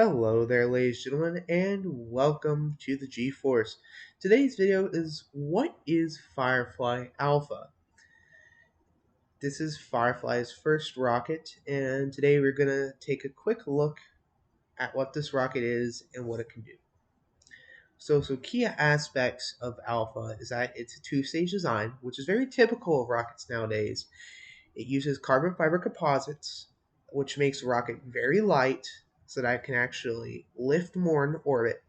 Hello there, ladies and gentlemen, and welcome to the G-Force. Today's video is what is Firefly Alpha? This is Firefly's first rocket, and today we're going to take a quick look at what this rocket is and what it can do. So key aspects of Alpha is that it's a two-stage design, which is very typical of rockets nowadays. It uses carbon fiber composites, which makes the rocket very light so that it can actually lift more in orbit.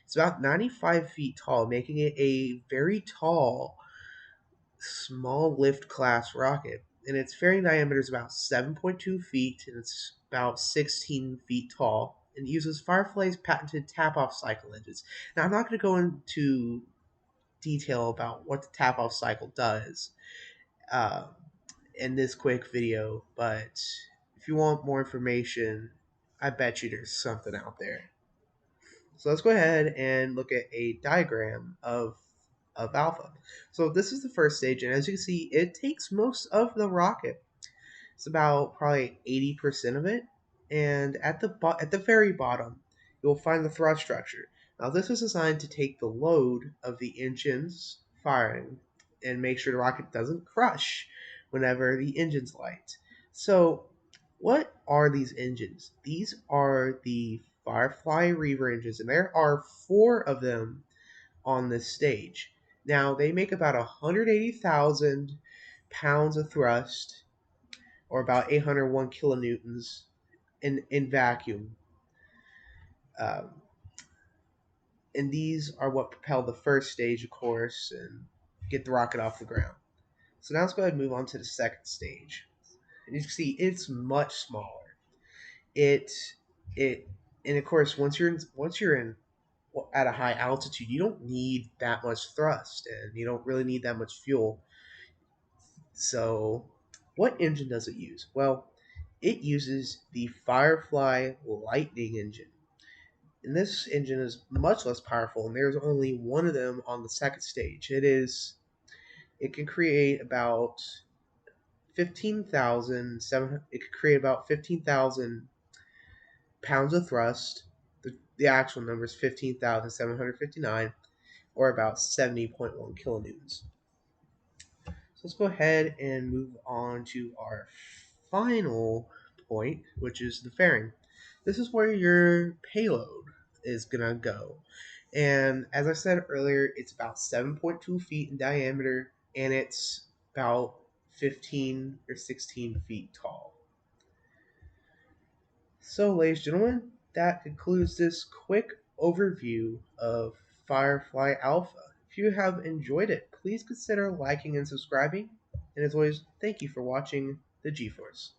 It's about 95 feet tall, making it a very tall, small lift class rocket. And its fairing diameter is about 7.2 feet, and it's about 16 feet tall. And it uses Firefly's patented tap-off cycle engines. Now, I'm not going to go into detail about what the tap-off cycle does uh, in this quick video, but if you want more information, I bet you there's something out there. So let's go ahead and look at a diagram of Alpha. So this is the first stage, and as you can see, it takes most of the rocket. It's about probably 80% of it, and at the very bottom, you'll find the thrust structure. Now this is designed to take the load of the engines firing and make sure the rocket doesn't crush whenever the engine's light. So what are these engines? These are the Firefly Reaver engines, and there are 4 of them on this stage. Now, they make about 180,000 pounds of thrust, or about 801 kilonewtons in vacuum. Um, and these are what propel the first stage, of course, and get the rocket off the ground. So now let's go ahead and move on to the second stage. And you can see it's much smaller. It it and of course once you're in at a high altitude, you don't need that much thrust, and you don't really need that much fuel. So, what engine does it use? Well, it uses the Firefly Lightning engine. And this engine is much less powerful, and there's only one of them on the second stage. It can create about 15,000 it could create about 15,000 pounds of thrust. The actual number is 15,759, or about 70.1 kilonewtons. So let's go ahead and move on to our final point, which is the fairing. This is where your payload is going to go. And as I said earlier, it's about 7.2 feet in diameter, and it's about 15 or 16 feet tall. So, ladies and gentlemen, that concludes this quick overview of Firefly Alpha. If you have enjoyed it, please consider liking and subscribing. And as always, thank you for watching the G-Force.